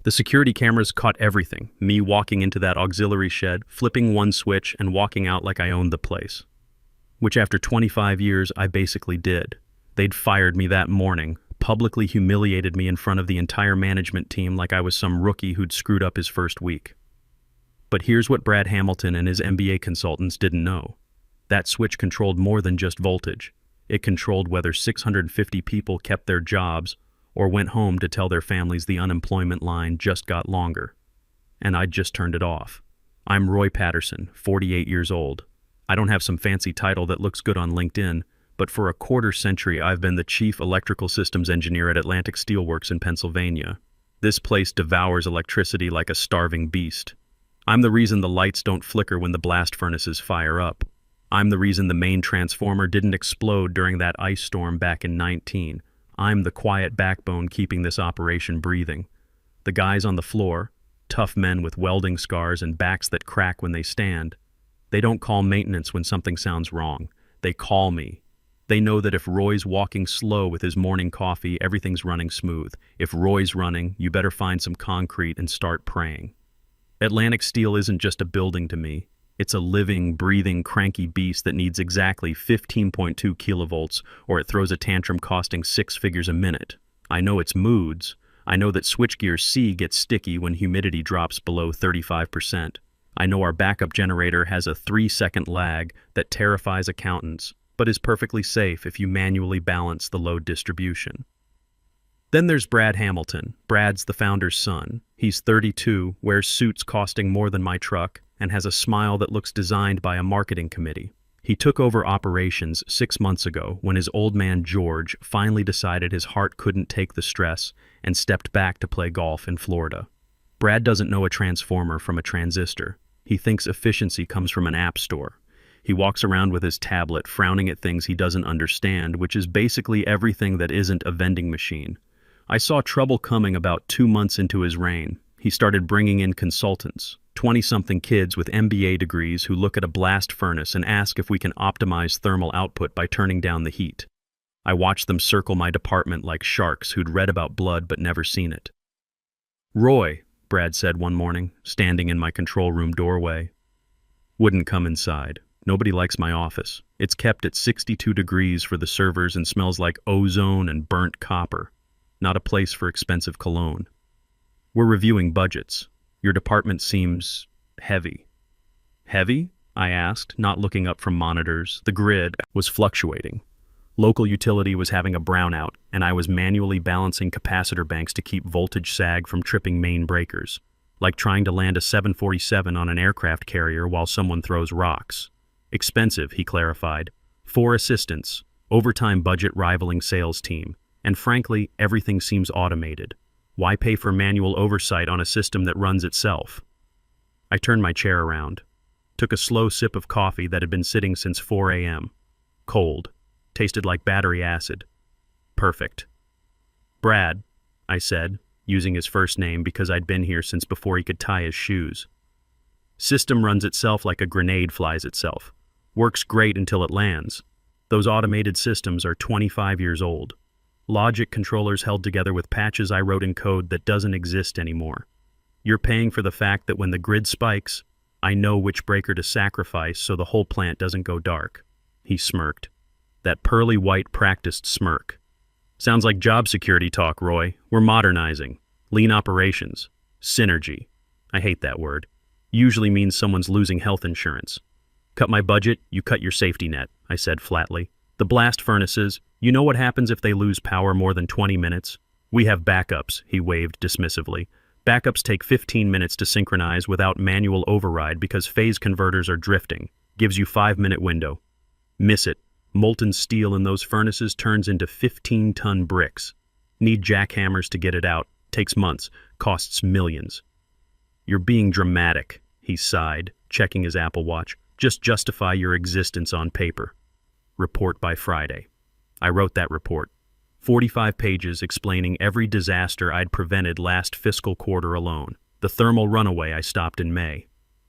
The security cameras caught everything, me walking into that auxiliary shed, flipping one switch, and walking out like I owned the place. Which after 25 years, I basically did. They'd fired me that morning, publicly humiliated me in front of the entire management team like I was some rookie who'd screwed up his first week. But here's what Brad Hamilton and his MBA consultants didn't know. That switch controlled more than just voltage. It controlled whether 650 people kept their jobs or went home to tell their families the unemployment line just got longer. And I'd just turned it off. I'm Roy Patterson, 48 years old. I don't have some fancy title that looks good on LinkedIn, but for a quarter century I've been the chief electrical systems engineer at Atlantic Steelworks in Pennsylvania. This place devours electricity like a starving beast. I'm the reason the lights don't flicker when the blast furnaces fire up. I'm the reason the main transformer didn't explode during that ice storm back in 19. I'm the quiet backbone keeping this operation breathing. The guys on the floor, tough men with welding scars and backs that crack when they stand, they don't call maintenance when something sounds wrong. They call me. They know that if Roy's walking slow with his morning coffee, everything's running smooth. If Roy's running, you better find some concrete and start praying. Atlantic Steel isn't just a building to me. It's a living, breathing, cranky beast that needs exactly 15.2 kilovolts or it throws a tantrum costing 6 figures a minute. I know its moods. I know that switchgear C gets sticky when humidity drops below 35%. I know our backup generator has a 3-second lag that terrifies accountants, but is perfectly safe if you manually balance the load distribution. Then there's Brad Hamilton. Brad's the founder's son. He's 32, wears suits costing more than my truck, and has a smile that looks designed by a marketing committee. He took over operations 6 months ago when his old man George finally decided his heart couldn't take the stress and stepped back to play golf in Florida. Brad doesn't know a transformer from a transistor. He thinks efficiency comes from an app store. He walks around with his tablet frowning at things he doesn't understand, which is basically everything that isn't a vending machine. I saw trouble coming about 2 months into his reign. He started bringing in consultants, 20-something kids with MBA degrees who look at a blast furnace and ask if we can optimize thermal output by turning down the heat. I watched them circle my department like sharks who'd read about blood but never seen it. "Roy," Brad said one morning, standing in my control room doorway. Wouldn't come inside. Nobody likes my office. It's kept at 62 degrees for the servers and smells like ozone and burnt copper. Not a place for expensive cologne. "We're reviewing budgets. Your department seems heavy." "Heavy?" I asked, not looking up from monitors. The grid was fluctuating. Local utility was having a brownout, and I was manually balancing capacitor banks to keep voltage sag from tripping main breakers, like trying to land a 747 on an aircraft carrier while someone throws rocks. "Expensive," he clarified. 4 assistants, overtime budget rivaling sales team, and frankly, everything seems automated. Why pay for manual oversight on a system that runs itself? I turned my chair around, took a slow sip of coffee that had been sitting since 4 a.m. Cold. Tasted like battery acid. Perfect. "Brad," I said, using his first name because I'd been here since before he could tie his shoes. "System runs itself like a grenade flies itself. Works great until it lands. Those automated systems are 25 years old. Logic controllers held together with patches I wrote in code that doesn't exist anymore. You're paying for the fact that when the grid spikes, I know which breaker to sacrifice so the whole plant doesn't go dark." He smirked. That pearly white practiced smirk. "Sounds like job security talk, Roy. We're modernizing. Lean operations. Synergy." I hate that word. Usually means someone's losing health insurance. "Cut my budget, you cut your safety net," I said flatly. "The blast furnaces, you know what happens if they lose power more than 20 minutes? We have backups," he waved dismissively. "Backups take 15 minutes to synchronize without manual override because phase converters are drifting. Gives you 5-minute window. Miss it. Molten steel in those furnaces turns into 15-ton bricks. Need jackhammers to get it out. Takes months. Costs millions." "You're being dramatic," he sighed, checking his Apple Watch. "Just justify your existence on paper." Report by Friday. I wrote that report. 45 pages explaining every disaster I'd prevented last fiscal quarter alone. The thermal runaway I stopped in May.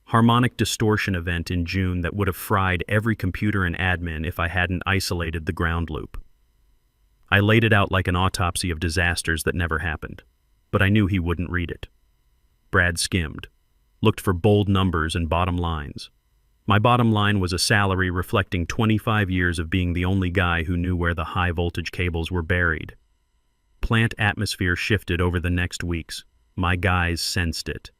Harmonic distortion event in June that would have fried every computer and admin if I hadn't isolated the ground loop. I laid it out like an autopsy of disasters that never happened, but I knew he wouldn't read it. Brad skimmed, looked for bold numbers and bottom lines. My bottom line was a salary reflecting 25 years of being the only guy who knew where the high-voltage cables were buried. Plant atmosphere shifted over the next weeks. My guys sensed it.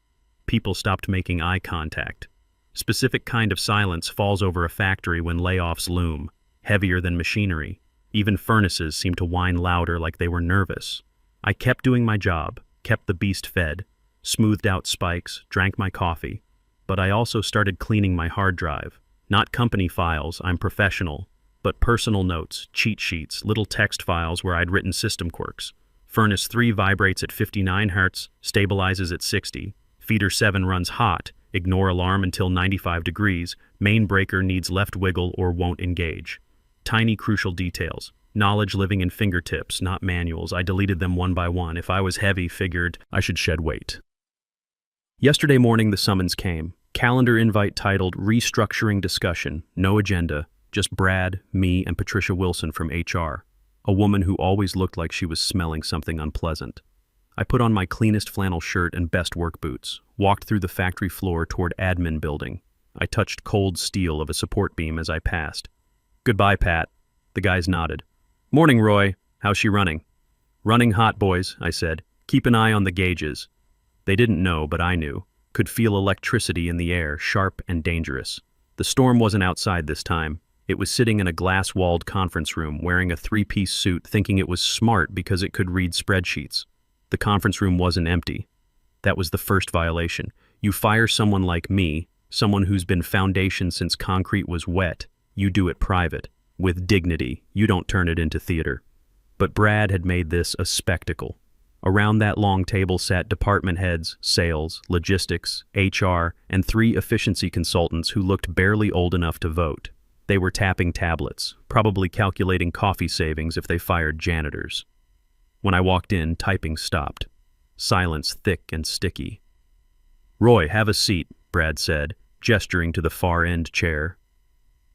People stopped making eye contact. Specific kind of silence falls over a factory when layoffs loom, heavier than machinery. Even furnaces seemed to whine louder like they were nervous. I kept doing my job, kept the beast fed, smoothed out spikes, drank my coffee. But I also started cleaning my hard drive. Not company files, I'm professional, but personal notes, cheat sheets, little text files where I'd written system quirks. Furnace 3 vibrates at 59 Hz, stabilizes at 60. Feeder 7 runs hot, ignore alarm until 95 degrees. Main breaker needs left wiggle or won't engage. Tiny crucial details. Knowledge living in fingertips, not manuals. I deleted them one by one. If I was heavy, figured I should shed weight. Yesterday morning the summons came. Calendar invite titled Restructuring Discussion. No agenda, just Brad, me, and Patricia Wilson from HR. A woman who always looked like she was smelling something unpleasant. I put on my cleanest flannel shirt and best work boots, walked through the factory floor toward admin building. I touched cold steel of a support beam as I passed. Goodbye, Pat. The guys nodded. Morning, Roy. How's she running? Running hot, boys, I said. Keep an eye on the gauges. They didn't know, but I knew. Could feel electricity in the air, sharp and dangerous. The storm wasn't outside this time. It was sitting in a glass-walled conference room, wearing a three-piece suit, thinking it was smart because it could read spreadsheets. The conference room wasn't empty. That was the first violation. You fire someone like me, someone who's been foundation since concrete was wet, you do it private, with dignity. You don't turn it into theater. But Brad had made this a spectacle. Around that long table sat department heads, sales, logistics, HR, and 3 efficiency consultants who looked barely old enough to vote. They were tapping tablets, probably calculating coffee savings if they fired janitors. When I walked in, typing stopped. Silence thick and sticky. Roy, have a seat, Brad said, gesturing to the far-end chair.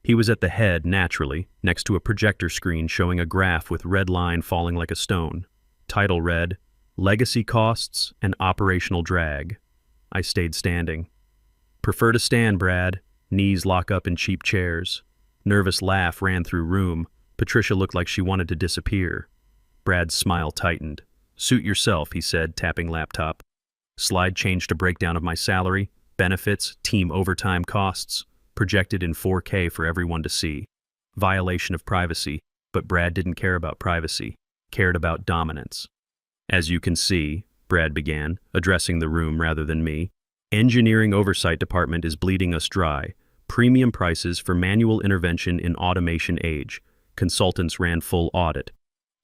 He was at the head, naturally, next to a projector screen showing a graph with red line falling like a stone. Title read, Legacy Costs and Operational Drag. I stayed standing. Prefer to stand, Brad. Knees lock up in cheap chairs. Nervous laugh ran through room. Patricia looked like she wanted to disappear. Brad's smile tightened. Suit yourself, he said, tapping laptop. Slide changed to breakdown of my salary, benefits, team overtime costs, projected in 4K for everyone to see. Violation of privacy, but Brad didn't care about privacy, cared about dominance. As you can see, Brad began, addressing the room rather than me, Engineering Oversight Department is bleeding us dry. Premium prices for manual intervention in automation age. Consultants ran full audit.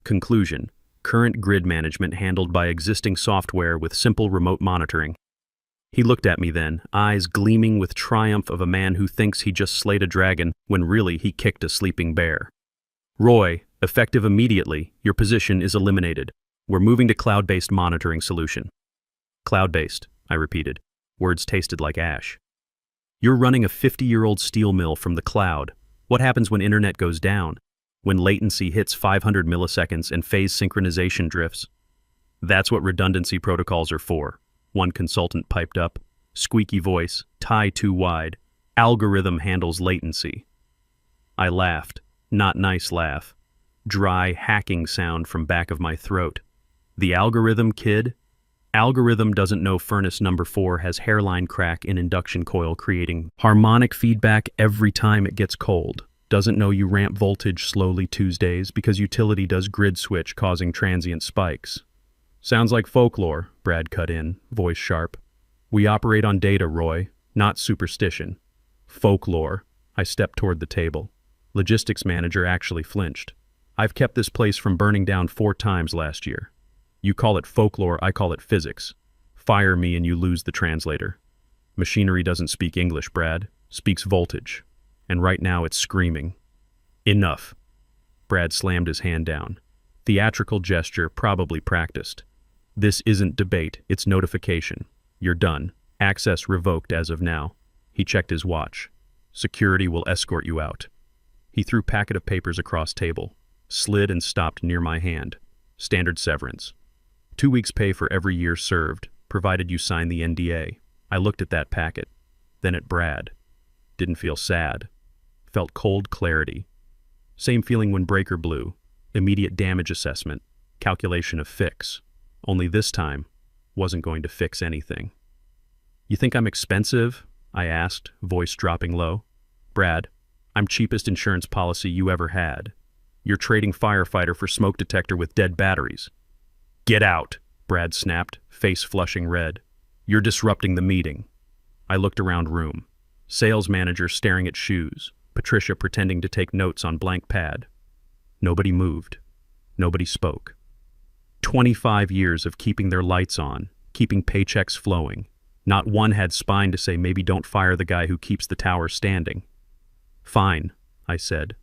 Conclusion: current grid management handled by existing software with simple remote monitoring. He looked at me then, eyes gleaming with triumph of a man who thinks he just slayed a dragon when really he kicked a sleeping bear. Roy, effective immediately, your position is eliminated. We're moving to cloud-based monitoring solution. Cloud-based, I repeated. Words tasted like ash. You're running a 50-year-old steel mill from the cloud. What happens when internet goes down? When latency hits 500 milliseconds and phase synchronization drifts? That's what redundancy protocols are for. One consultant piped up. Squeaky voice, tie too wide. Algorithm handles latency. I laughed. Not nice laugh. Dry, hacking sound from back of my throat. The algorithm, kid? Algorithm doesn't know furnace number 4 has hairline crack in induction coil creating harmonic feedback every time it gets cold. Doesn't know you ramp voltage slowly Tuesdays because utility does grid switch causing transient spikes. Sounds like folklore, Brad cut in, voice sharp. We operate on data, Roy, not superstition. Folklore. I stepped toward the table. Logistics manager actually flinched. I've kept this place from burning down 4 times last year. You call it folklore, I call it physics. Fire me and you lose the translator. Machinery doesn't speak English, Brad. Speaks voltage. And right now it's screaming. Enough. Brad slammed his hand down. Theatrical gesture, probably practiced. This isn't debate, it's notification. You're done. Access revoked as of now. He checked his watch. Security will escort you out. He threw packet of papers across table, slid and stopped near my hand. Standard severance. 2 weeks pay for every year served. provided you sign the NDA. I looked at that packet, then at Brad. Didn't feel sad. Felt cold clarity. Same feeling when breaker blew. Immediate damage assessment. Calculation of fix. Only this time, wasn't going to fix anything. You think I'm expensive? I asked, voice dropping low. Brad, I'm cheapest insurance policy you ever had. You're trading firefighter for smoke detector with dead batteries. Get out, Brad snapped, face flushing red. You're disrupting the meeting. I looked around room. Sales manager staring at shoes. Patricia pretending to take notes on blank pad. Nobody moved. Nobody spoke. 25 years of keeping their lights on, keeping paychecks flowing. Not one had spine to say maybe don't fire the guy who keeps the tower standing. Fine, I said.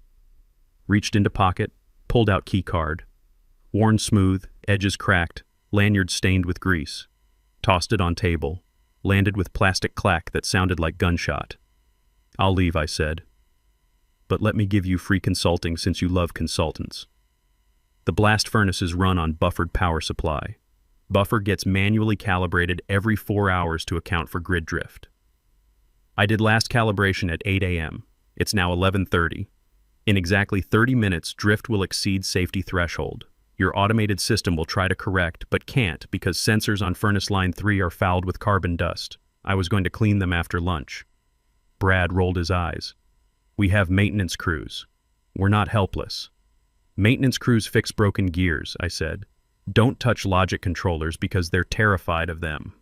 Reached into pocket, pulled out key card. Worn smooth, edges cracked, lanyard stained with grease. Tossed it on table. Landed with plastic clack that sounded like gunshot. I'll leave, I said. But let me give you free consulting since you love consultants. The blast furnaces run on buffered power supply. Buffer gets manually calibrated every 4 hours to account for grid drift. I did last calibration at 8 a.m. It's now 11:30. In exactly 30 minutes, drift will exceed safety threshold. Your automated system will try to correct, but can't because sensors on furnace line 3 are fouled with carbon dust. I was going to clean them after lunch. Brad rolled his eyes. We have maintenance crews. We're not helpless. Maintenance crews fix broken gears, I said. Don't touch logic controllers because they're terrified of them.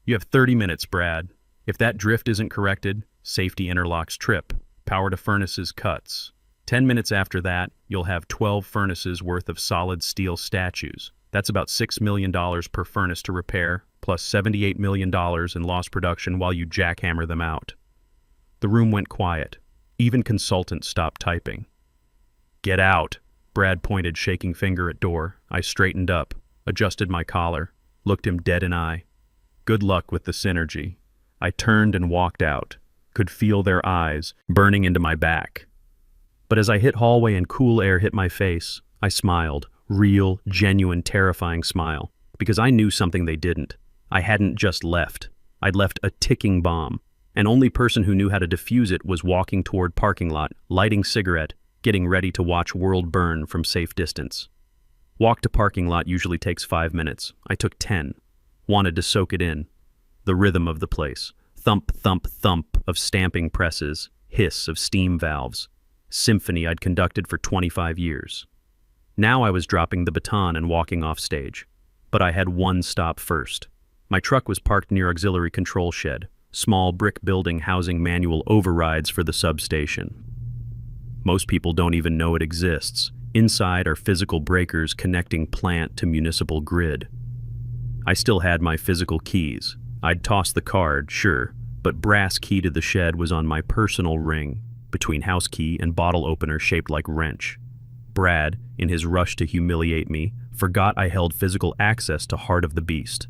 You have 30 minutes, Brad. If that drift isn't corrected, safety interlocks trip. Power to furnaces cuts. 10 minutes after that, you'll have 12 furnaces worth of solid steel statues. That's about $6 million per furnace to repair, plus $78 million in lost production while you jackhammer them out. The room went quiet. Even consultants stopped typing. Get out, Brad pointed, shaking finger at door. I straightened up, adjusted my collar, looked him dead in eye. Good luck with the synergy. I turned and walked out, could feel their eyes burning into my back. But as I hit hallway and cool air hit my face, I smiled, real, genuine, terrifying smile, because I knew something they didn't. I hadn't just left. I'd left a ticking bomb. An only person who knew how to defuse it was walking toward parking lot, lighting cigarette, getting ready to watch world burn from safe distance. Walk to parking lot usually takes 5 minutes. I took 10. Wanted to soak it in. The rhythm of the place. Thump, thump, thump of stamping presses, hiss of steam valves. Symphony I'd conducted for 25 years. Now I was dropping the baton and walking off stage. But I had one stop first. My truck was parked near auxiliary control shed, small brick building housing manual overrides for the substation. Most people don't even know it exists. Inside are physical breakers connecting plant to municipal grid. I still had my physical keys. I'd tossed the card, sure, but brass key to the shed was on my personal ring, between house key and bottle opener shaped like wrench. Brad, in his rush to humiliate me, forgot I held physical access to Heart of the Beast.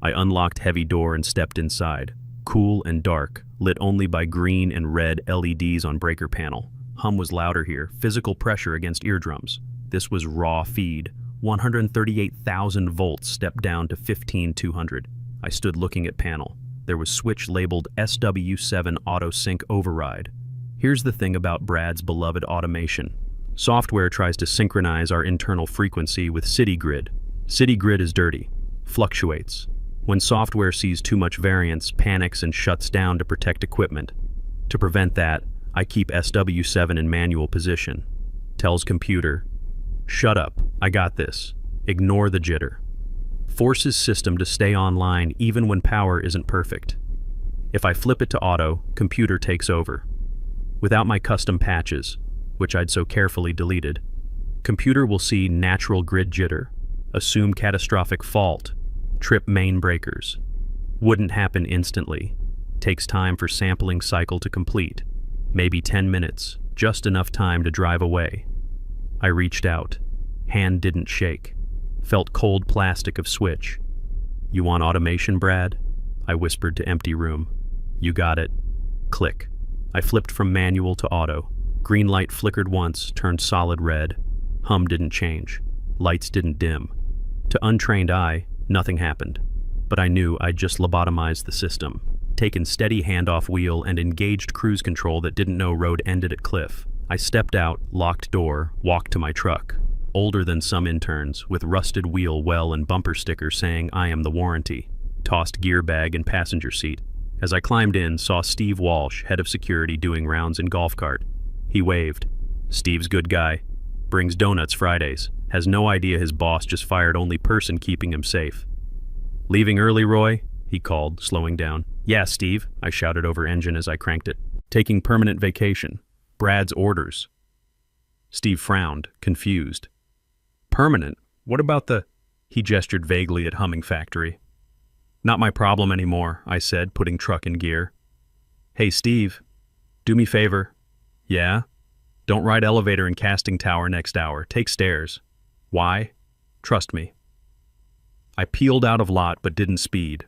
I unlocked heavy door and stepped inside, cool and dark, lit only by green and red LEDs on breaker panel. Hum was louder here, physical pressure against eardrums. This was raw feed, 138,000 volts stepped down to 15,200. I stood looking at panel. There was switch labeled SW7 Auto Sync Override. Here's the thing about Brad's beloved automation. Software tries to synchronize our internal frequency with city grid. City grid is dirty, fluctuates. When software sees too much variance, panics and shuts down to protect equipment. To prevent that, I keep SW7 in manual position. Tells computer, shut up, I got this. Ignore the jitter. Forces system to stay online even when power isn't perfect. If I flip it to auto, computer takes over. Without my custom patches, which I'd so carefully deleted, computer will see natural grid jitter, assume catastrophic fault, trip main breakers. Wouldn't happen instantly. Takes time for sampling cycle to complete. Maybe 10 minutes, just enough time to drive away. I reached out. Hand didn't shake. Felt cold plastic of switch. You want automation, Brad? I whispered to empty room. You got it. Click. I flipped from manual to auto. Green light flickered once, turned solid red. Hum didn't change. Lights didn't dim. To untrained eye, nothing happened. But I knew I'd just lobotomized the system, taken steady handoff wheel and engaged cruise control that didn't know road ended at cliff. I stepped out, locked door, walked to my truck. Older than some interns, with rusted wheel well and bumper sticker saying I am the warranty. Tossed gear bag and passenger seat. As I climbed in, saw Steve Walsh, head of security, doing rounds in golf cart. He waved. Steve's good guy. Brings donuts Fridays. Has no idea his boss just fired only person keeping him safe. Leaving early, Roy? He called, slowing down. Yeah, Steve, I shouted over engine as I cranked it. Taking permanent vacation. Brad's orders. Steve frowned, confused. Permanent? What about the... He gestured vaguely at Humming Factory. Not my problem anymore, I said, putting truck in gear. Hey, Steve, do me favor. Yeah? Don't ride elevator in casting tower next hour. Take stairs. Why? Trust me. I peeled out of lot but didn't speed.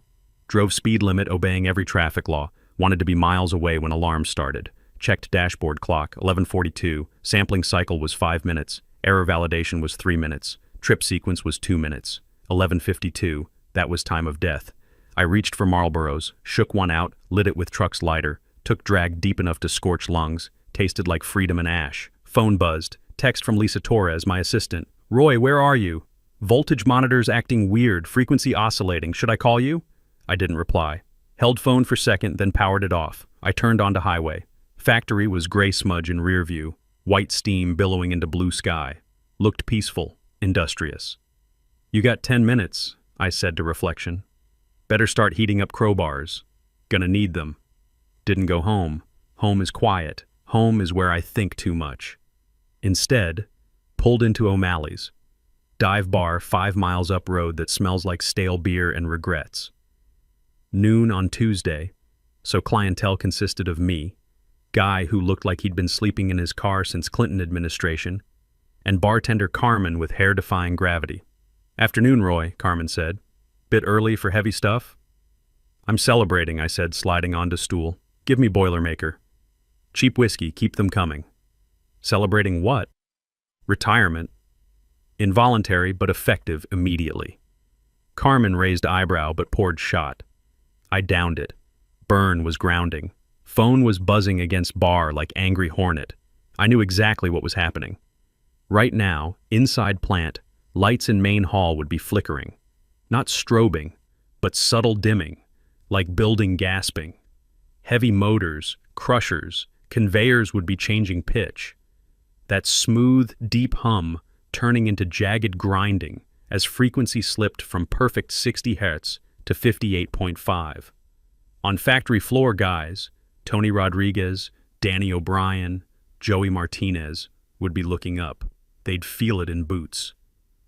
Drove speed limit, obeying every traffic law. Wanted to be miles away when alarm started. Checked dashboard clock, 11:42. Sampling cycle was 5 minutes. Error validation was 3 minutes. Trip sequence was 2 minutes. 11:52. That was time of death. I reached for Marlboros, shook one out, lit it with truck's lighter, took drag deep enough to scorch lungs, tasted like freedom and ash. Phone buzzed. Text from Lisa Torres, my assistant. Roy, where are you? Voltage monitors acting weird, frequency oscillating. Should I call you? I didn't reply. Held phone for second, then powered it off. I turned onto highway. Factory was gray smudge in rear view, white steam billowing into blue sky. Looked peaceful, industrious. You got 10 minutes, I said to reflection. Better start heating up crowbars. Gonna need them. Didn't go home. Home is quiet. Home is where I think too much. Instead, pulled into O'Malley's. Dive bar 5 miles up road that smells like stale beer and regrets. Noon on Tuesday, so clientele consisted of me, guy who looked like he'd been sleeping in his car since Clinton administration, and bartender Carmen with hair-defying gravity. Afternoon, Roy, Carmen said. Bit early for heavy stuff? I'm celebrating, I said, sliding onto stool. Give me Boilermaker. Cheap whiskey, keep them coming. Celebrating what? Retirement. Involuntary, but effective immediately. Carmen raised eyebrow but poured shot. I downed it. Burn was grounding. Phone was buzzing against bar like angry hornet. I knew exactly what was happening. Right now, inside plant, lights in main hall would be flickering. Not strobing, but subtle dimming, like building gasping. Heavy motors, crushers, conveyors would be changing pitch. That smooth, deep hum turning into jagged grinding as frequency slipped from perfect 60 Hz to 58.5. On factory floor guys, Tony Rodriguez, Danny O'Brien, Joey Martinez, would be looking up. They'd feel it in boots.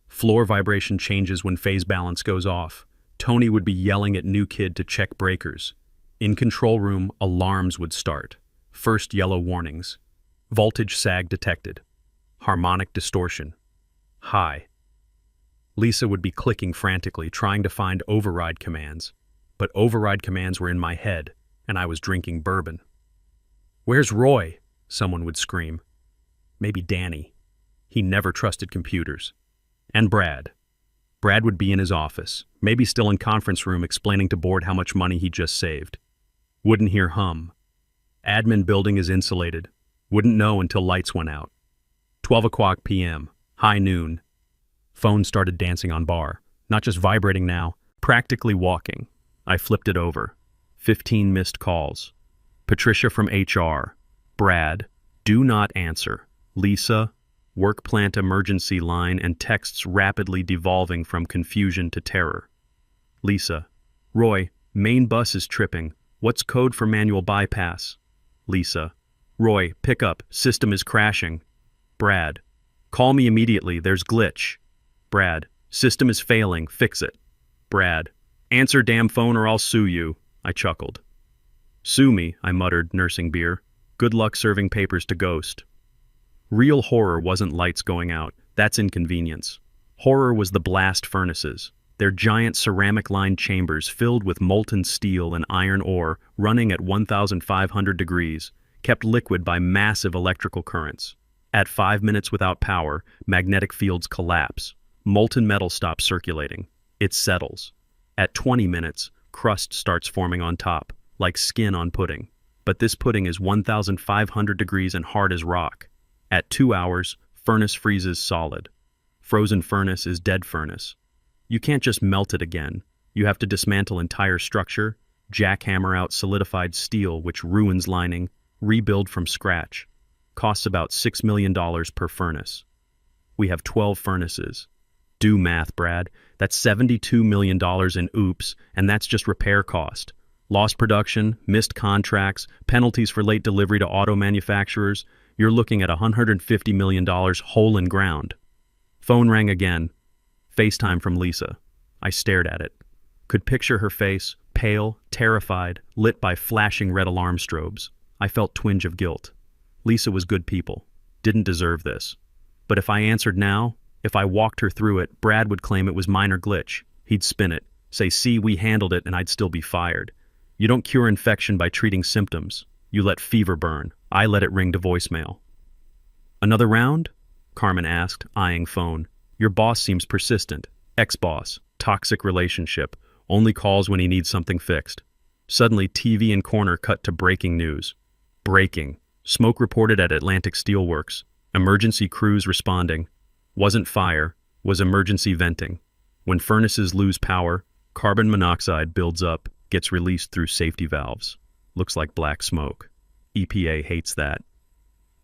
Floor vibration changes when phase balance goes off. Tony would be yelling at new kid to check breakers. In control room, alarms would start. First yellow warnings. Voltage sag detected. Harmonic distortion. High. Lisa would be clicking frantically, trying to find override commands. But override commands were in my head, and I was drinking bourbon. Where's Roy? Someone would scream. Maybe Danny. He never trusted computers. And Brad. Brad would be in his office, maybe still in conference room explaining to board how much money he just saved. Wouldn't hear hum. Admin building is insulated. Wouldn't know until lights went out. 12 o'clock p.m. High noon. Phone started dancing on bar. Not just vibrating now, practically walking. I flipped it over. 15 missed calls. Patricia from HR. Brad, do not answer. Lisa, work plant emergency line and texts rapidly devolving from confusion to terror. Lisa, Roy, main bus is tripping. What's code for manual bypass? Lisa, Roy, pick up. System is crashing. Brad, call me immediately. There's glitch. Brad, system is failing. Fix it. Brad, answer damn phone or I'll sue you. I chuckled. Sue me, I muttered, nursing beer. Good luck serving papers to Ghost. Real horror wasn't lights going out. That's inconvenience. Horror was the blast furnaces. Their giant ceramic-lined chambers filled with molten steel and iron ore running at 1,500 degrees, kept liquid by massive electrical currents. At 5 minutes without power, magnetic fields collapse. Molten metal stops circulating. It settles. At 20 minutes, crust starts forming on top, like skin on pudding. But this pudding is 1,500 degrees and hard as rock. At 2 hours, furnace freezes solid. Frozen furnace is dead furnace. You can't just melt it again. You have to dismantle entire structure, jackhammer out solidified steel which ruins lining, rebuild from scratch. Costs about $6 million per furnace. We have 12 furnaces. Do math, Brad. That's $72 million in oops, and that's just repair cost. Lost production, missed contracts, penalties for late delivery to auto manufacturers. You're looking at $150 million hole in ground. Phone rang again. FaceTime from Lisa. I stared at it. Could picture her face, pale, terrified, lit by flashing red alarm strobes. I felt twinge of guilt. Lisa was good people. Didn't deserve this. But if I answered now, if I walked her through it, Brad would claim it was minor glitch. He'd spin it, say, see, we handled it, and I'd still be fired. You don't cure infection by treating symptoms. You let fever burn. I let it ring to voicemail. Another round? Carmen asked, eyeing phone. Your boss seems persistent. Ex-boss. Toxic relationship. Only calls when he needs something fixed. Suddenly, TV in corner cut to breaking news. Breaking. Smoke reported at Atlantic Steelworks. Emergency crews responding. Wasn't fire, was emergency venting. When furnaces lose power, carbon monoxide builds up, gets released through safety valves. Looks like black smoke. EPA hates that.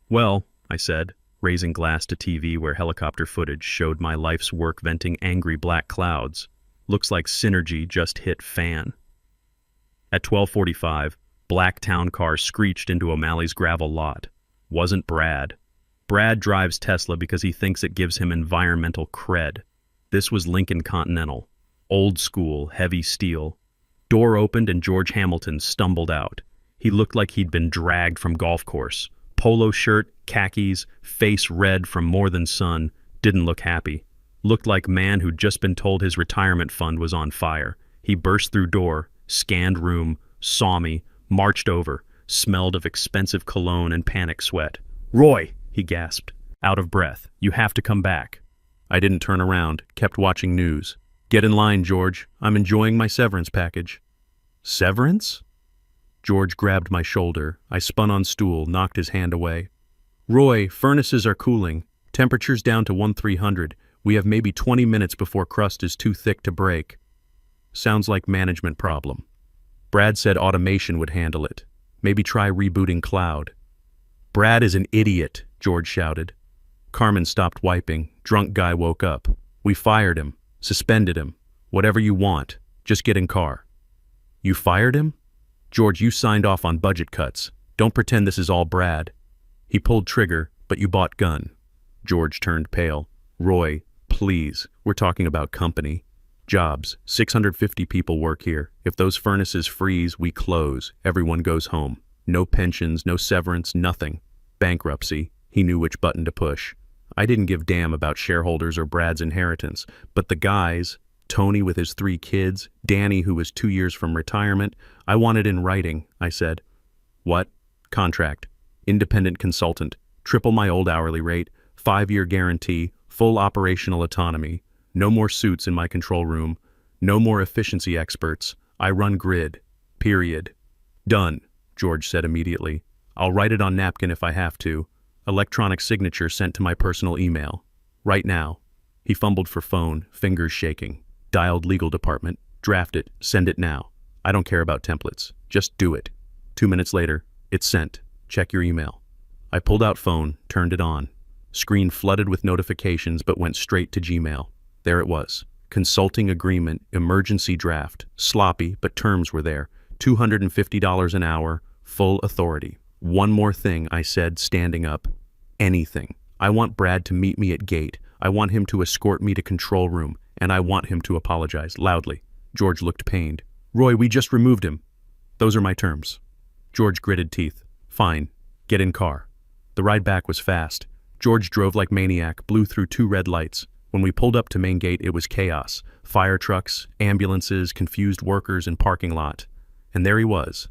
Well, I said, raising glass to TV where helicopter footage showed my life's work venting angry black clouds. Looks like synergy just hit fan. At 12:45, black town car screeched into O'Malley's gravel lot. Wasn't Brad. Brad drives Tesla because he thinks it gives him environmental cred. This was Lincoln Continental. Old school, heavy steel. Door opened and George Hamilton stumbled out. He looked like he'd been dragged from golf course. Polo shirt, khakis, face red from more than sun. Didn't look happy. Looked like man who'd just been told his retirement fund was on fire. He burst through door, scanned room, saw me, marched over, smelled of expensive cologne and panic sweat. Roy, he gasped, out of breath. You have to come back. I didn't turn around, kept watching news. Get in line, George. I'm enjoying my severance package. Severance? George grabbed my shoulder. I spun on stool, knocked his hand away. Roy, furnaces are cooling. Temperature's down to 1300. We have maybe 20 minutes before crust is too thick to break. Sounds like management problem. Brad said automation would handle it. Maybe try rebooting cloud. Brad is an idiot, George shouted. Carmen stopped wiping. Drunk guy woke up. We fired him. Suspended him. Whatever you want. Just get in car. You fired him? George, you signed off on budget cuts. Don't pretend this is all Brad. He pulled trigger, but you bought gun. George turned pale. Roy, please, we're talking about company. Jobs, 650 people work here. If those furnaces freeze, we close. Everyone goes home. No pensions, no severance, nothing. Bankruptcy. He knew which button to push. I didn't give damn about shareholders or Brad's inheritance, but the guys, Tony with his 3 kids, Danny who was 2 years from retirement, I wanted in writing, I said. What? Contract. Independent consultant. Triple my old hourly rate. 5-year guarantee. Full operational autonomy. No more suits in my control room. No more efficiency experts. I run grid. Period. Done, George said immediately. I'll write it on napkin if I have to. Electronic signature sent to my personal email. Right now. He fumbled for phone, fingers shaking. Dialed legal department. Draft it. Send it now. I don't care about templates. Just do it. 2 minutes later, it's sent. Check your email. I pulled out phone, turned it on. Screen flooded with notifications but went straight to Gmail. There it was. Consulting agreement, emergency draft. Sloppy, but terms were there. $250 an hour, full authority. One more thing, I said, standing up. Anything. I want Brad to meet me at gate. I want him to escort me to control room. And I want him to apologize, loudly. George looked pained. Roy, we just removed him. Those are my terms. George gritted teeth. Fine. Get in car. The ride back was fast. George drove like maniac, blew through 2 red lights. When we pulled up to main gate, it was chaos. Fire trucks, ambulances, confused workers in parking lot. And there he was.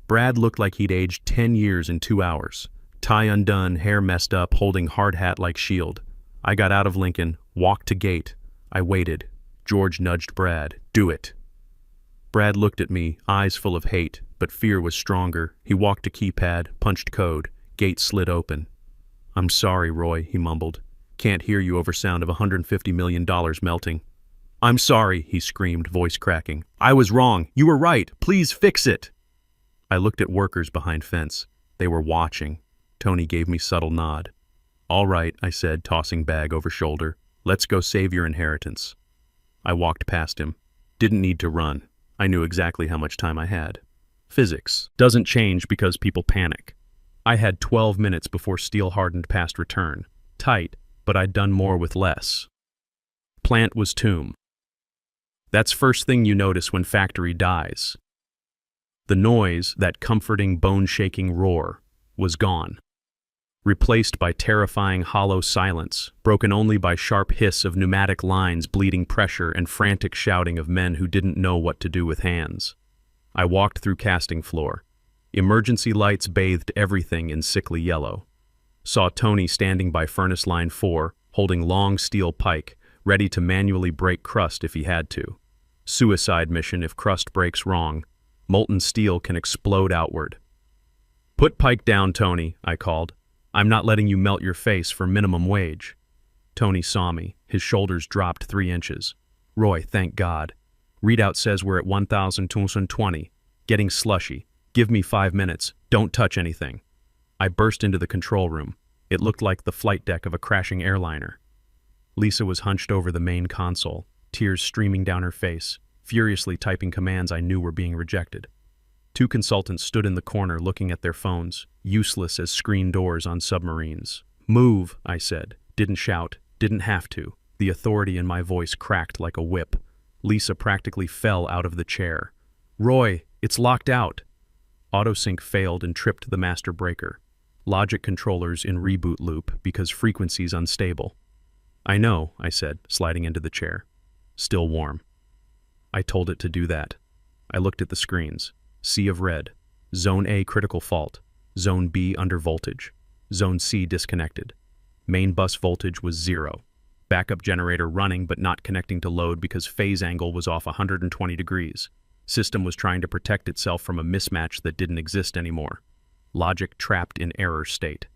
Brad looked like he'd aged 10 years in 2 hours. Tie undone, hair messed up, holding hard hat like shield. I got out of Lincoln, walked to gate. I waited. George nudged Brad. Do it. Brad looked at me, eyes full of hate, but fear was stronger. He walked to keypad, punched code. Gate slid open. "I'm sorry, Roy," he mumbled. "Can't hear you over sound of $150 million melting." "I'm sorry," he screamed, voice cracking. "I was wrong. You were right. Please fix it." I looked at workers behind fence. They were watching. Tony gave me subtle nod. "All right," I said, tossing bag over shoulder. "Let's go save your inheritance." I walked past him. Didn't need to run. I knew exactly how much time I had. Physics doesn't change because people panic. I had 12 minutes before steel hardened past return. Tight, but I'd done more with less. Plant was tomb. That's first thing you notice when factory dies. The noise, that comforting, bone-shaking roar, was gone. Replaced by terrifying hollow silence, broken only by sharp hiss of pneumatic lines bleeding pressure and frantic shouting of men who didn't know what to do with hands. I walked through casting floor. Emergency lights bathed everything in sickly yellow. Saw Tony standing by furnace line 4, holding long steel pike, ready to manually break crust if he had to. Suicide mission if crust breaks wrong. Molten steel can explode outward. "Put pike down, Tony," I called. "I'm not letting you melt your face for minimum wage." Tony saw me. His shoulders dropped 3 inches. "Roy, thank God. Readout says we're at 1,220. Getting slushy. Give me 5 minutes. Don't touch anything." I burst into the control room. It looked like the flight deck of a crashing airliner. Lisa was hunched over the main console, tears streaming down her face, furiously typing commands I knew were being rejected. 2 consultants stood in the corner looking at their phones, useless as screen doors on submarines. "Move," I said. Didn't shout, didn't have to. The authority in my voice cracked like a whip. Lisa practically fell out of the chair. "Roy, it's locked out." Autosync failed and tripped the master breaker. Logic controllers in reboot loop because frequency's unstable. "I know," I said, sliding into the chair. Still warm. I told it to do that. I looked at the screens. Sea of red. Zone A critical fault. Zone B under voltage. Zone C disconnected. Main bus voltage was 0. Backup generator running but not connecting to load because phase angle was off 120 degrees. System was trying to protect itself from a mismatch that didn't exist anymore. Logic trapped in error state.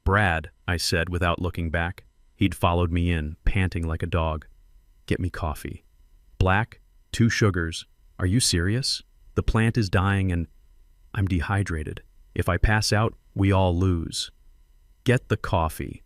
"Brad," I said without looking back. He'd followed me in, panting like a dog. "Get me coffee." "Black, 2 sugars. Are you serious? The plant is dying and I'm dehydrated. If I pass out, we all lose." "Get the coffee."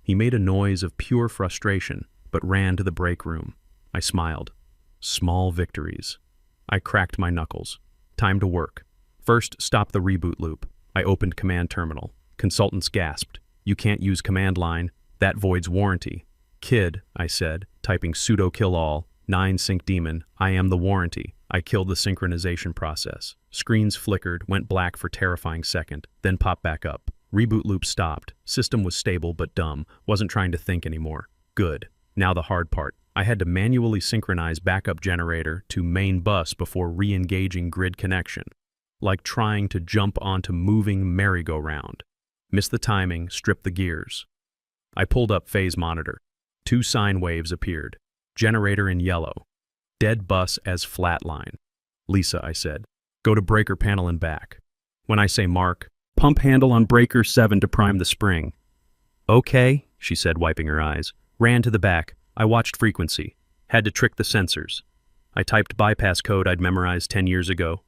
He made a noise of pure frustration, but ran to the break room. I smiled. Small victories. I cracked my knuckles. Time to work. First, stop the reboot loop. I opened command terminal. Consultants gasped. "You can't use command line. That voids warranty." "Kid," I said, typing sudo kill all, 9 sync demon, "I am the warranty." I killed the synchronization process. Screens flickered, went black for terrifying second, then popped back up. Reboot loop stopped. System was stable but dumb. Wasn't trying to think anymore. Good. Now the hard part. I had to manually synchronize backup generator to main bus before re-engaging grid connection. Like trying to jump onto moving merry-go-round. Missed the timing, stripped the gears. I pulled up phase monitor. 2 sine waves appeared. Generator in yellow. Dead bus as flatline. "Lisa," I said, "go to breaker panel and back. When I say mark, pump handle on breaker 7 to prime the spring." "Okay," she said, wiping her eyes. Ran to the back. I watched frequency. Had to trick the sensors. I typed bypass code I'd memorized 10 years ago.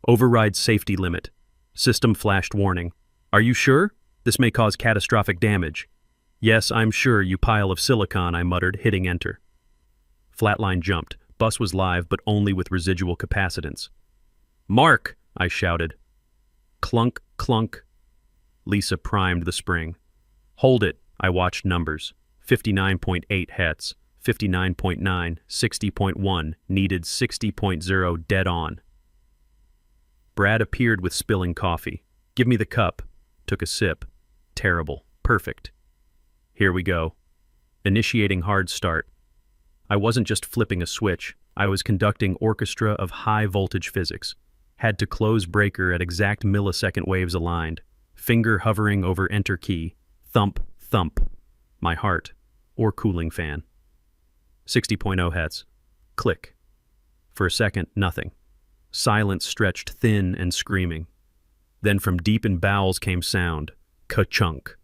"Override safety limit." System flashed warning. "Are you sure? This may cause catastrophic damage." "Yes, I'm sure, you pile of silicon," I muttered, hitting enter. Flatline jumped. Bus was live, but only with residual capacitance. "Mark!" I shouted. Clunk, clunk. Lisa primed the spring. "Hold it." I watched numbers. 59.8 Hz, 59.9, 60.1, needed 60.0 dead on. Brad appeared with spilling coffee. "Give me the cup." Took a sip. Terrible. Perfect. Here we go. Initiating hard start. I wasn't just flipping a switch. I was conducting orchestra of high-voltage physics. Had to close breaker at exact millisecond waves aligned. Finger hovering over enter key. Thump, thump. My heart. Or cooling fan. 60.0 Hz. Click. For a second, nothing. Silence stretched thin and screaming. Then from deep in bowels came sound. Ka-chunk.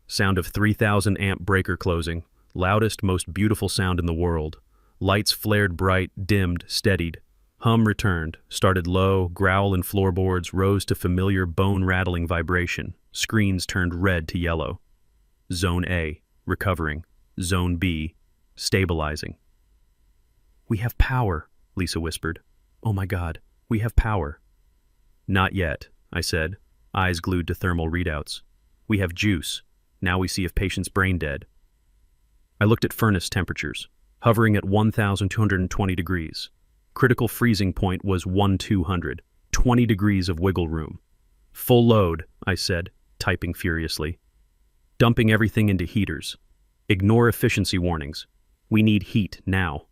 Sound of 3,000 amp breaker closing. Loudest, most beautiful sound in the world. Lights flared bright, dimmed, steadied. Hum returned, started low, growl in floorboards, rose to familiar bone-rattling vibration. Screens turned red to yellow. Zone A, recovering. Zone B, stabilizing. "We have power," Lisa whispered. "Oh my God, we have power." "Not yet," I said, eyes glued to thermal readouts. "We have juice. Now we see if patient's brain dead." I looked at furnace temperatures, hovering at 1,220 degrees. Critical freezing point was 1,200, 20 degrees of wiggle room. "Full load," I said, typing furiously. "Dumping everything into heaters. Ignore efficiency warnings. We need heat now."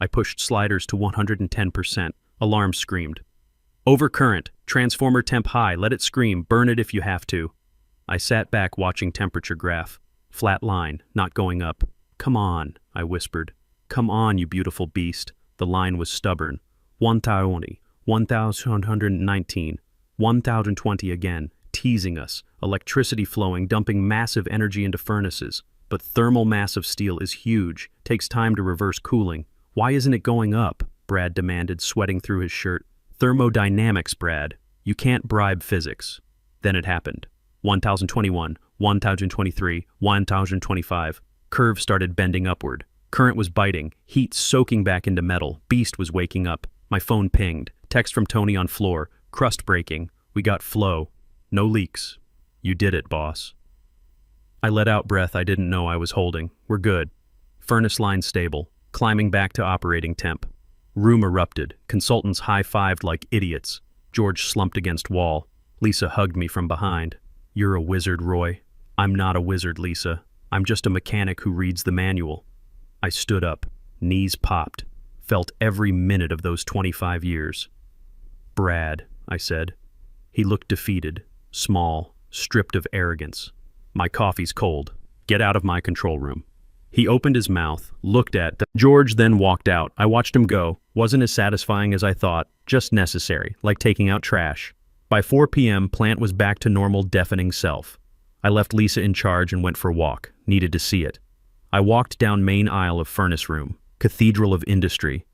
I pushed sliders to 110%. Alarm screamed. "Overcurrent. Transformer temp high. Let it scream. Burn it if you have to." I sat back watching temperature graph. Flat line, not going up. "Come on," I whispered. "Come on, you beautiful beast." The line was stubborn. 1,020, 1,119, 1,020 again, teasing us, electricity flowing, dumping massive energy into furnaces. But thermal mass of steel is huge, takes time to reverse cooling. "Why isn't it going up?" Brad demanded, sweating through his shirt. "Thermodynamics, Brad. You can't bribe physics." Then it happened. 1,021, 1,023, 1,025. Curve started bending upward. Current was biting, heat soaking back into metal. Beast was waking up. My phone pinged. Text from Tony on floor. "Crust breaking. We got flow. No leaks." "You did it, boss." I let out breath I didn't know I was holding. "We're good." Furnace line stable. Climbing back to operating temp. Room erupted. Consultants high-fived like idiots. George slumped against wall. Lisa hugged me from behind. "You're a wizard, Roy." "I'm not a wizard, Lisa. I'm just a mechanic who reads the manual." I stood up. Knees popped. Felt every minute of those 25 years. "Brad," I said. He looked defeated, small, stripped of arrogance. "My coffee's cold. Get out of my control room." He opened his mouth, looked at George, then walked out. I watched him go. Wasn't as satisfying as I thought, just necessary, like taking out trash. By 4 p.m., plant was back to normal, deafening self. I left Lisa in charge and went for a walk. Needed to see it. I walked down main aisle of furnace room, cathedral of industry.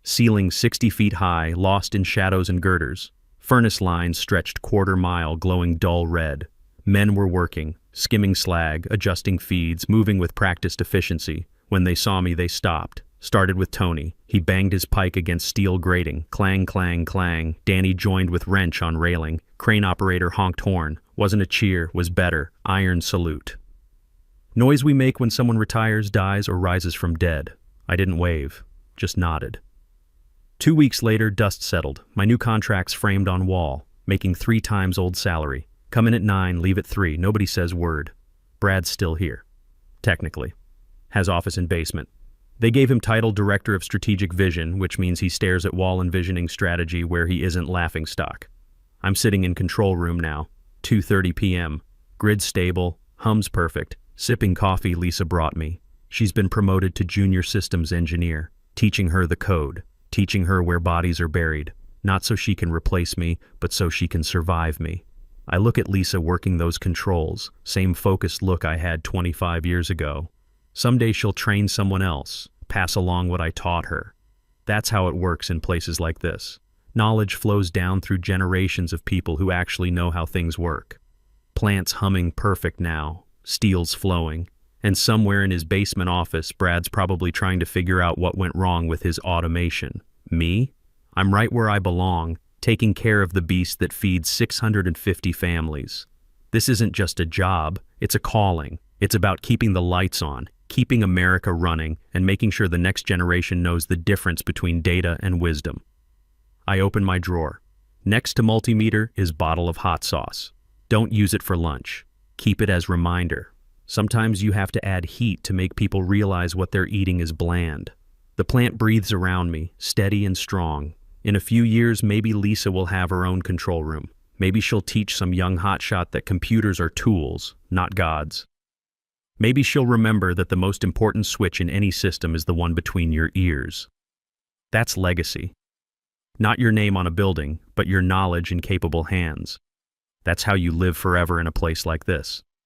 Ceiling 60 feet high, lost in shadows and girders. Furnace lines stretched quarter-mile, glowing dull red. Men were working, skimming slag, adjusting feeds, moving with practiced efficiency. When they saw me, they stopped. Started with Tony. He banged his pike against steel grating. Clang, clang, clang. Danny joined with wrench on railing. Crane operator honked horn. Wasn't a cheer, was better. Iron salute. Noise we make when someone retires, dies, or rises from dead. I didn't wave, just nodded. 2 weeks later, dust settled. My new contract's framed on wall, making 3 times old salary. Come in at 9, leave at 3. Nobody says word. Brad's still here. Technically. Has office in basement. They gave him title Director of Strategic Vision, which means he stares at wall envisioning strategy where he isn't laughingstock. I'm sitting in control room now. 2:30 p.m. Grid stable. Hum's perfect. Sipping coffee Lisa brought me. She's been promoted to junior systems engineer, teaching her the code, teaching her where bodies are buried, not so she can replace me, but so she can survive me. I look at Lisa working those controls, same focused look I had 25 years ago. Someday she'll train someone else, pass along what I taught her. That's how it works in places like this. Knowledge flows down through generations of people who actually know how things work. Plant's humming perfect now. Steel's flowing, and somewhere in his basement office, Brad's probably trying to figure out what went wrong with his automation. Me? I'm right where I belong, taking care of the beast that feeds 650 families. This isn't just a job, it's a calling. It's about keeping the lights on, keeping America running, and making sure the next generation knows the difference between data and wisdom. I open my drawer. Next to multimeter is bottle of hot sauce. Don't use it for lunch. Keep it as reminder. Sometimes you have to add heat to make people realize what they're eating is bland. The plant breathes around me, steady and strong. In a few years, maybe Lisa will have her own control room. Maybe she'll teach some young hotshot that computers are tools, not gods. Maybe she'll remember that the most important switch in any system is the one between your ears. That's legacy. Not your name on a building, but your knowledge in capable hands. That's how you live forever in a place like this.